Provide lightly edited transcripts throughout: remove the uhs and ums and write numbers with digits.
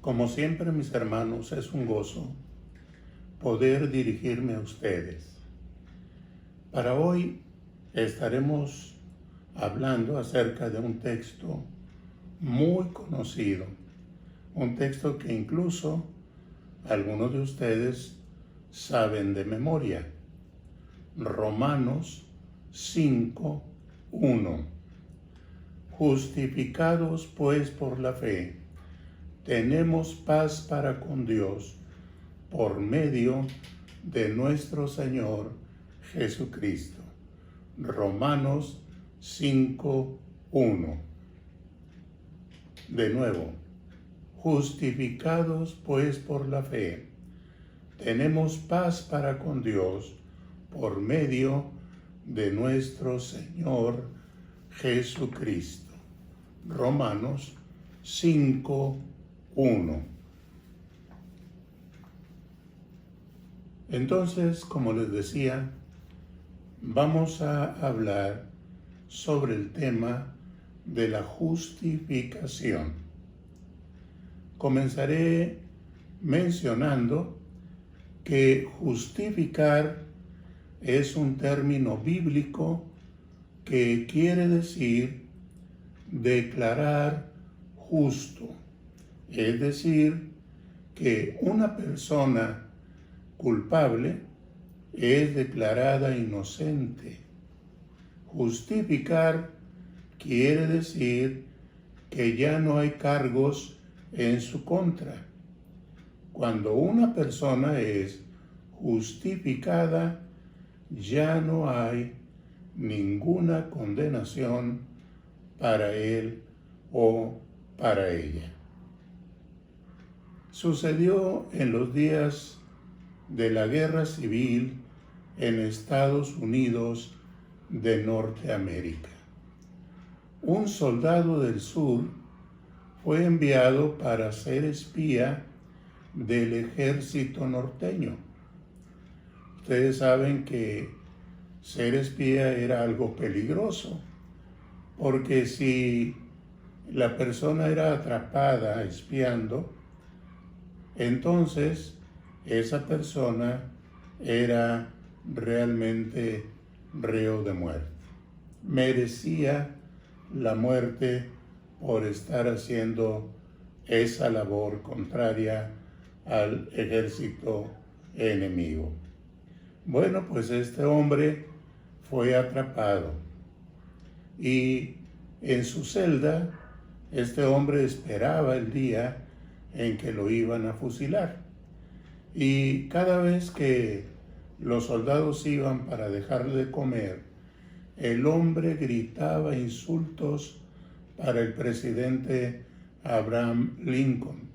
Como siempre, mis hermanos, es un gozo poder dirigirme a ustedes. Para hoy estaremos hablando acerca de un texto muy conocido, un texto que incluso algunos de ustedes saben de memoria. Romanos 5:1. Justificados pues por la fe, tenemos paz para con Dios por medio de nuestro Señor Jesucristo. Romanos 5:1. De nuevo, justificados pues por la fe, tenemos paz para con Dios por medio de nuestro Señor Jesucristo. Romanos 5:1. Entonces, como les decía, vamos a hablar sobre el tema de la justificación. Comenzaré mencionando que justificar es un término bíblico que quiere decir declarar justo, es decir, que una persona culpable es declarada inocente. Justificar quiere decir que ya no hay cargos en su contra. Cuando una persona es justificada, ya no hay ninguna condenación para él o para ella. Sucedió en los días de la Guerra Civil en Estados Unidos de Norteamérica. Un soldado del sur fue enviado para ser espía del ejército norteño. Ustedes saben que ser espía era algo peligroso, porque si la persona era atrapada espiando, entonces esa persona era realmente reo de muerte. Merecía la muerte por estar haciendo esa labor contraria al ejército enemigo. Bueno, pues este hombre fue atrapado y en su celda este hombre esperaba el día en que lo iban a fusilar. Y cada vez que los soldados iban para dejarle de comer, el hombre gritaba insultos para el presidente Abraham Lincoln.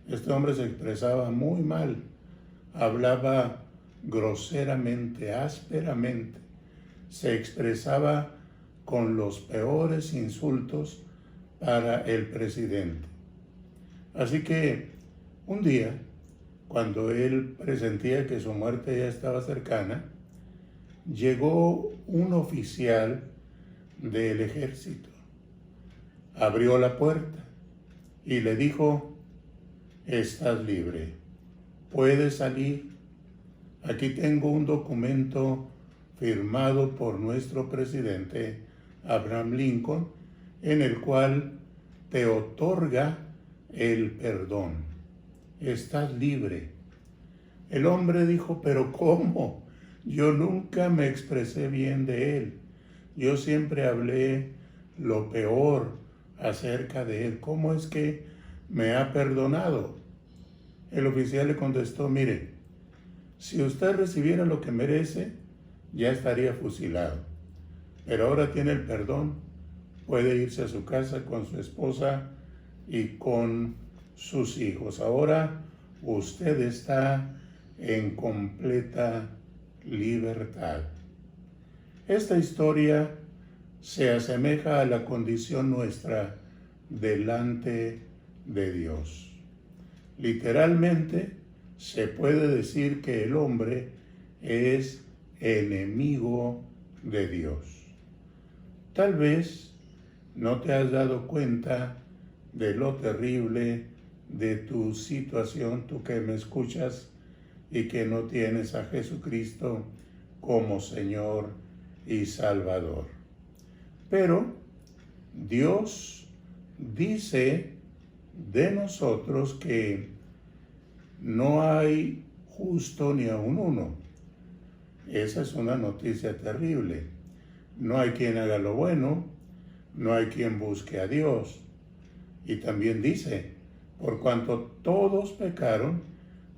Este hombre se expresaba muy mal, hablaba groseramente, ásperamente, se expresaba con los peores insultos para el presidente. Así que un día, cuando él presentía que su muerte ya estaba cercana, llegó un oficial del ejército, abrió la puerta y le dijo: estás libre, puedes salir. Aquí tengo un documento firmado por nuestro presidente Abraham Lincoln, en el cual te otorga el perdón. Estás libre. El hombre dijo: pero ¿cómo? Yo nunca me expresé bien de él. Yo siempre hablé lo peor acerca de él. ¿Cómo es que me ha perdonado? El oficial le contestó: mire, si usted recibiera lo que merece, ya estaría fusilado. Pero ahora tiene el perdón, puede irse a su casa con su esposa y con sus hijos. Ahora usted está en completa libertad. Esta historia se asemeja a la condición nuestra delante de Dios. Literalmente, se puede decir que el hombre es enemigo de Dios. Tal vez no te has dado cuenta de lo terrible de tu situación, tú que me escuchas y que no tienes a Jesucristo como Señor y Salvador. Pero Dios dice de nosotros que no hay justo ni aun uno. Esa es una noticia terrible. No hay quien haga lo bueno, no hay quien busque a Dios. Y también dice, por cuanto todos pecaron,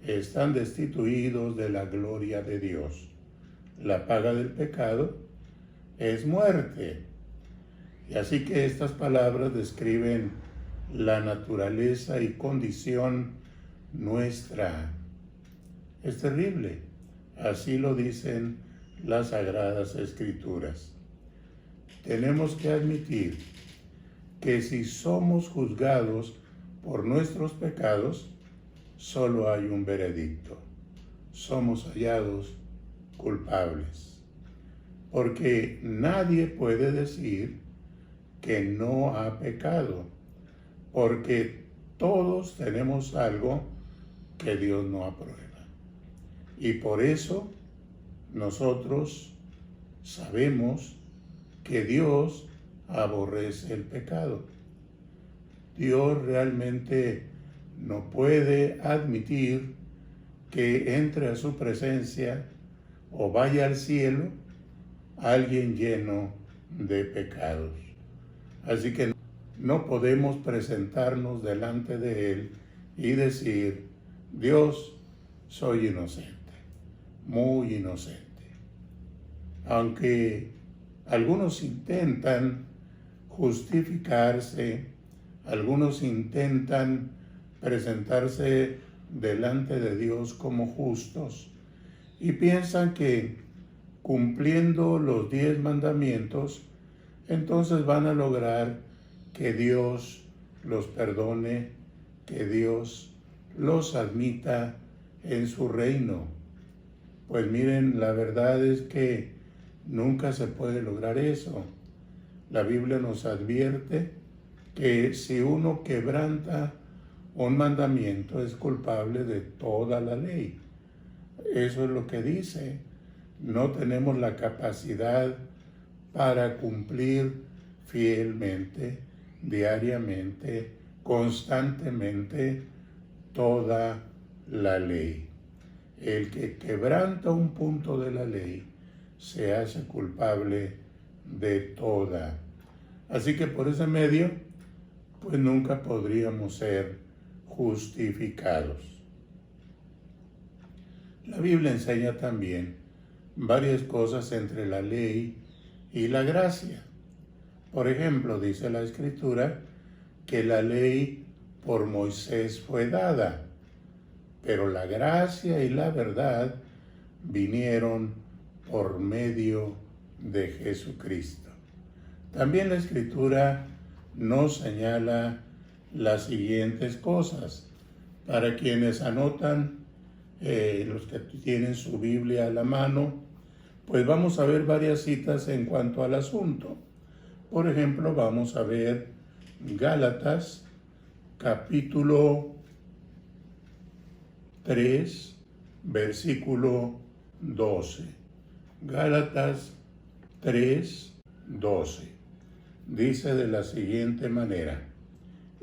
están destituidos de la gloria de Dios. La paga del pecado es muerte. Y así que estas palabras describen la naturaleza y condición nuestra. Es terrible. Así lo dicen las Sagradas Escrituras. Tenemos que admitir que si somos juzgados por nuestros pecados, solo hay un veredicto. Somos hallados culpables. Porque nadie puede decir que no ha pecado, porque todos tenemos algo que Dios no aprueba. Y por eso nosotros sabemos que Dios aborrece el pecado. Dios realmente no puede admitir que entre a su presencia o vaya al cielo alguien lleno de pecados. Así que no podemos presentarnos delante de Él y decir, Dios, soy inocente, muy inocente. Aunque algunos intentan justificarse, algunos intentan presentarse delante de Dios como justos y piensan que cumpliendo los 10 mandamientos, entonces van a lograr que Dios los perdone, que Dios los admita en su reino. Pues miren, la verdad es que nunca se puede lograr eso. La Biblia nos advierte que si uno quebranta un mandamiento es culpable de toda la ley. Eso es lo que dice. No tenemos la capacidad para cumplir fielmente, diariamente, constantemente toda la ley. El que quebranta un punto de la ley se hace culpable de toda. Así que por ese medio, pues nunca podríamos ser justificados. La Biblia enseña también varias cosas entre la ley y la gracia. Por ejemplo, dice la Escritura que la ley por Moisés fue dada, pero la gracia y la verdad vinieron por medio de Jesucristo. También la Escritura nos señala las siguientes cosas. Para quienes anotan, los que tienen su Biblia a la mano, pues vamos a ver varias citas en cuanto al asunto. Por ejemplo, vamos a ver Gálatas, capítulo 3, versículo 12. Gálatas 3, 12. Dice de la siguiente manera: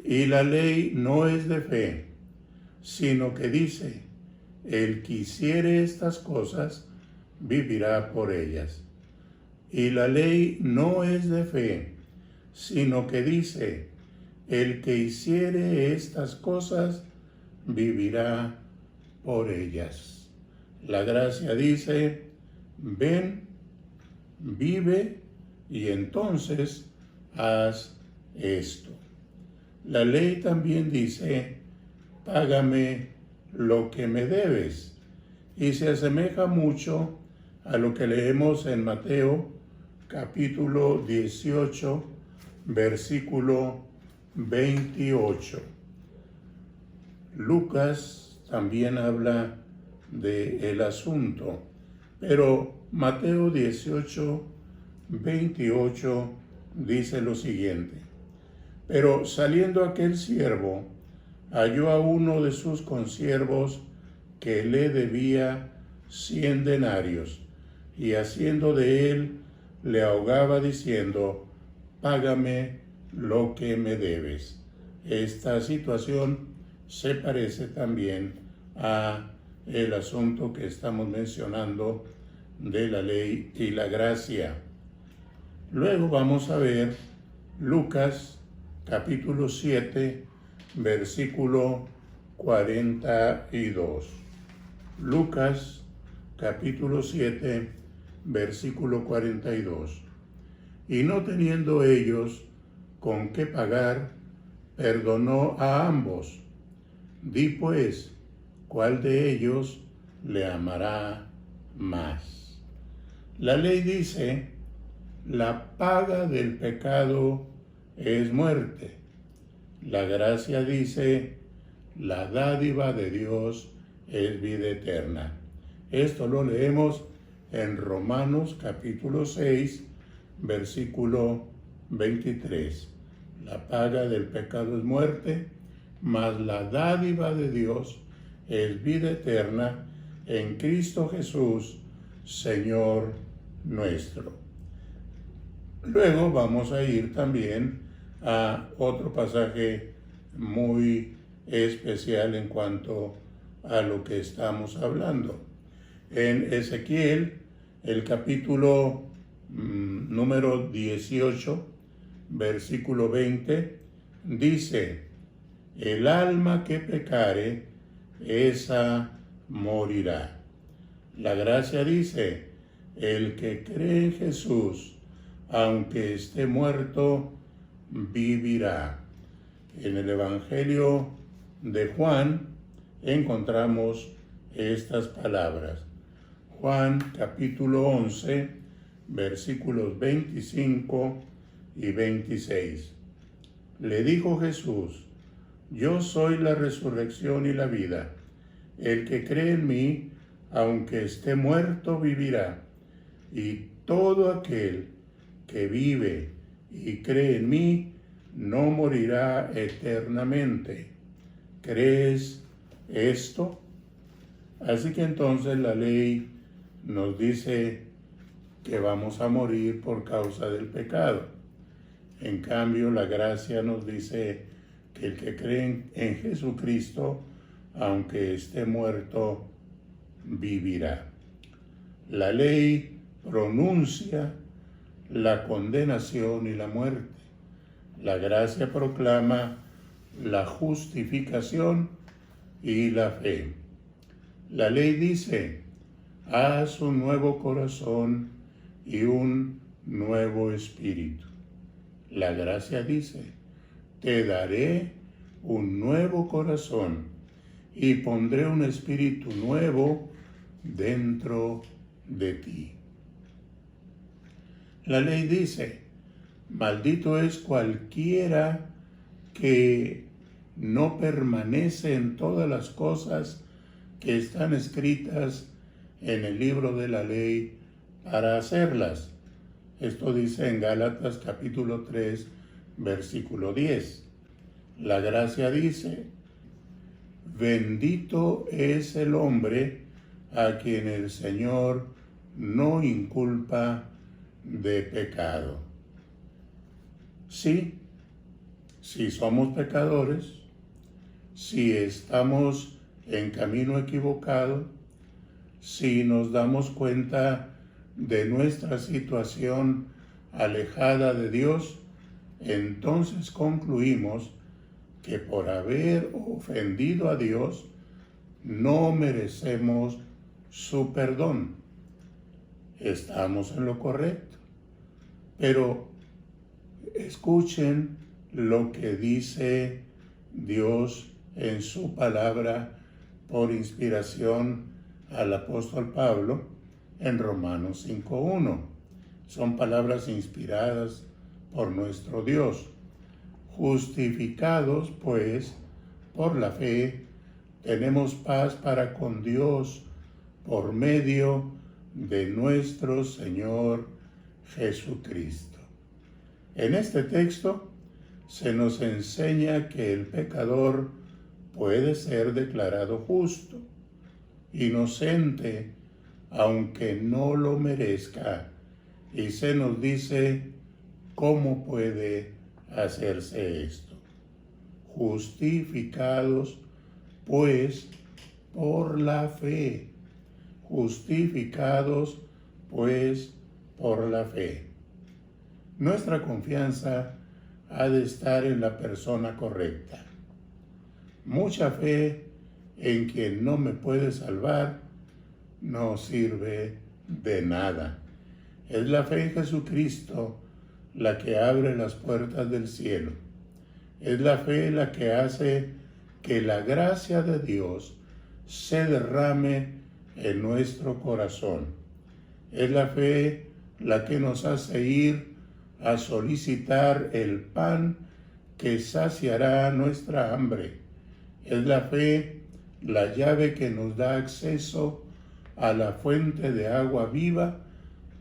y la ley no es de fe, sino que dice, el que hiciere estas cosas, vivirá por ellas. Y la ley no es de fe, sino que dice, el que hiciere estas cosas, vivirá por ellas. La gracia dice, ven, vive, y entonces haz esto. La ley también dice, págame lo que me debes, y se asemeja mucho a lo que leemos en Mateo capítulo 18, versículo 28. Lucas también habla del asunto, pero Mateo 18, 28 dice lo siguiente: pero saliendo aquel siervo, halló a uno de sus consiervos que le debía 100 denarios, y haciendo de él, le ahogaba diciendo: págame lo que me debes. Esta situación se parece también a el asunto que estamos mencionando de la ley y la gracia. Luego vamos a ver Lucas capítulo 7, versículo 42. Lucas capítulo 7, versículo 42. Y no teniendo ellos con qué pagar, perdonó a ambos. Di pues, ¿cuál de ellos le amará más? La ley dice: la paga del pecado es muerte. La gracia dice: la dádiva de Dios es vida eterna. Esto lo leemos en Romanos capítulo 6, versículo 23. La paga del pecado es muerte, mas la dádiva de Dios es vida eterna en Cristo Jesús, Señor nuestro. Luego vamos a ir también a otro pasaje muy especial en cuanto a lo que estamos hablando. En Ezequiel, el capítulo número 18, versículo 20, dice: el alma que pecare, esa morirá. La gracia dice: el que cree en Jesús, aunque esté muerto, vivirá. En el Evangelio de Juan encontramos estas palabras. Juan capítulo 11, versículos 25 y 26. Le dijo Jesús: yo soy la resurrección y la vida. El que cree en mí, aunque esté muerto, vivirá. Y todo aquel que vive y cree en mí, no morirá eternamente. ¿Crees esto? Así que entonces la ley nos dice que vamos a morir por causa del pecado. En cambio, la gracia nos dice que el que cree en Jesucristo, aunque esté muerto, vivirá. La ley pronuncia la condenación y la muerte. La gracia proclama la justificación y la fe. La ley dice: haz un nuevo corazón y un nuevo espíritu. La gracia dice: te daré un nuevo corazón y pondré un espíritu nuevo dentro de ti. La ley dice: maldito es cualquiera que no permanece en todas las cosas que están escritas en el libro de la ley para hacerlas. Esto dice en Gálatas capítulo 3, versículo 10. La gracia dice: bendito es el hombre a quien el Señor no inculpa de pecado. Sí, si somos pecadores, si estamos en camino equivocado, si nos damos cuenta de nuestra situación alejada de Dios, entonces concluimos que por haber ofendido a Dios, no merecemos su perdón. Estamos en lo correcto. Pero escuchen lo que dice Dios en su palabra por inspiración al apóstol Pablo en Romanos 5:1. Son palabras inspiradas por nuestro Dios. Justificados, pues, por la fe, tenemos paz para con Dios por medio de nuestro Señor Jesucristo. En este texto se nos enseña que el pecador puede ser declarado justo, inocente, aunque no lo merezca. Y se nos dice cómo puede hacerse esto. Justificados, pues, por la fe. Justificados, pues, por la fe. Nuestra confianza ha de estar en la persona correcta. Mucha fe en quien no me puede salvar no sirve de nada. Es la fe en Jesucristo la que abre las puertas del cielo. Es la fe la que hace que la gracia de Dios se derrame en nuestro corazón. Es la fe la que nos hace ir a solicitar el pan que saciará nuestra hambre. Es la fe la llave que nos da acceso a la fuente de agua viva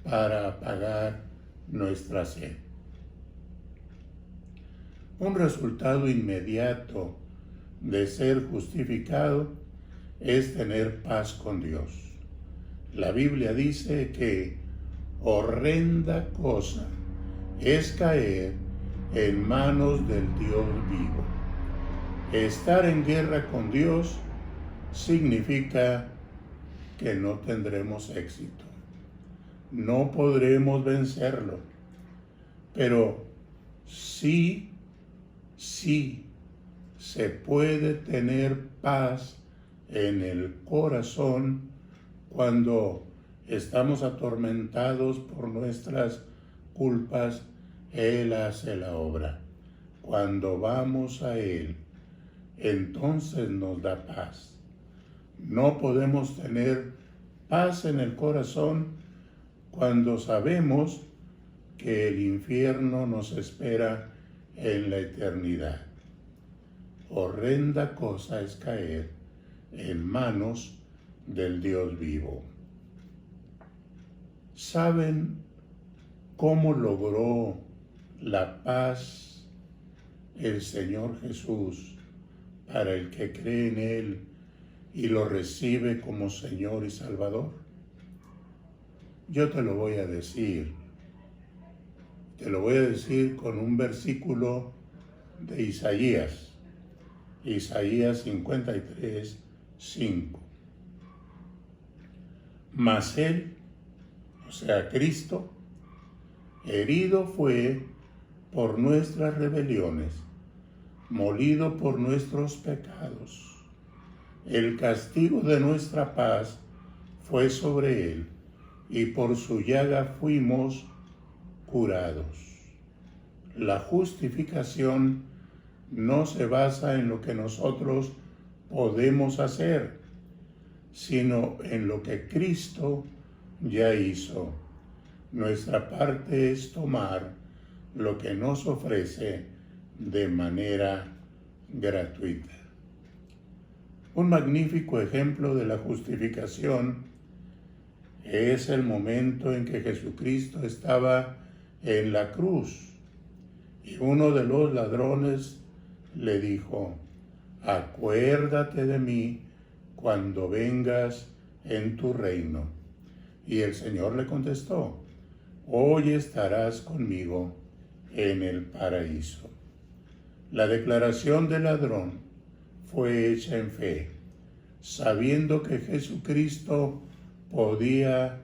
para apagar nuestra sed. Un resultado inmediato de ser justificado es tener paz con Dios. La Biblia dice que horrenda cosa es caer en manos del Dios vivo. Estar en guerra con Dios significa que no tendremos éxito. No podremos vencerlo, pero sí se puede tener paz en el corazón cuando estamos atormentados por nuestras culpas. Él hace la obra. Cuando vamos a Él, entonces nos da paz. No podemos tener paz en el corazón cuando sabemos que el infierno nos espera en la eternidad. Horrenda cosa es caer en manos del Dios vivo. ¿Saben cómo logró la paz el Señor Jesús para el que cree en Él y lo recibe como Señor y Salvador? Yo te lo voy a decir. Te lo voy a decir con un versículo de Isaías 53, 5. Mas Él, o sea, Cristo, herido fue por nuestras rebeliones, molido por nuestros pecados. El castigo de nuestra paz fue sobre Él, y por su llaga fuimos curados. La justificación no se basa en lo que nosotros podemos hacer, sino en lo que Cristo ya hizo. Nuestra parte es tomar lo que nos ofrece de manera gratuita. Un magnífico ejemplo de la justificación es el momento en que Jesucristo estaba en la cruz y uno de los ladrones le dijo: acuérdate de mí cuando vengas en tu reino. Y el Señor le contestó: hoy estarás conmigo en el paraíso. La declaración del ladrón fue hecha en fe, sabiendo que Jesucristo podía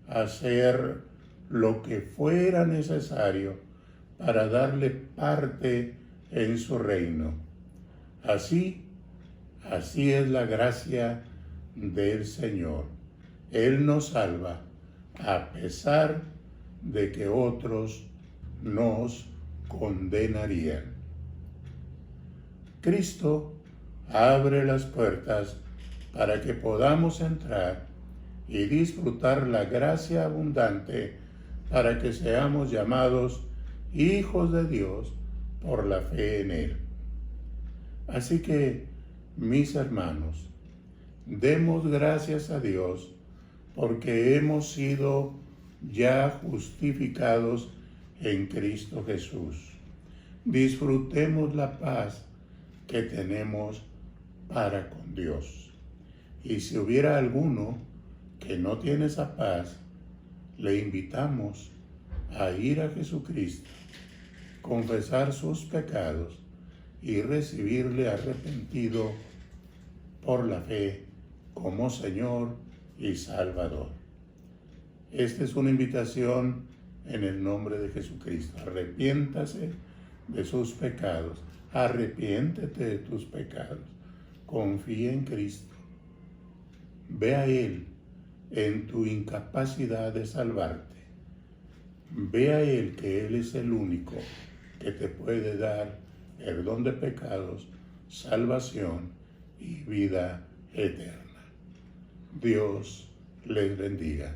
hacer lo que fuera necesario para darle parte en su reino. Así es la gracia del Señor. Él nos salva a pesar de que otros nos condenarían. Cristo abre las puertas para que podamos entrar y disfrutar la gracia abundante para que seamos llamados hijos de Dios por la fe en Él. Así que, mis hermanos, demos gracias a Dios porque hemos sido ya justificados en Cristo Jesús. Disfrutemos la paz que tenemos para con Dios. Y si hubiera alguno que no tiene esa paz, le invitamos a ir a Jesucristo, confesar sus pecados y recibirle arrepentido por la fe como Señor y Salvador. Esta es una invitación en el nombre de Jesucristo. Arrepiéntase de sus pecados. Arrepiéntete de tus pecados. Confía en Cristo. Ve a Él en tu incapacidad de salvarte. Ve a Él que Él es el único que te puede dar perdón de pecados, salvación y vida eterna. Dios les bendiga.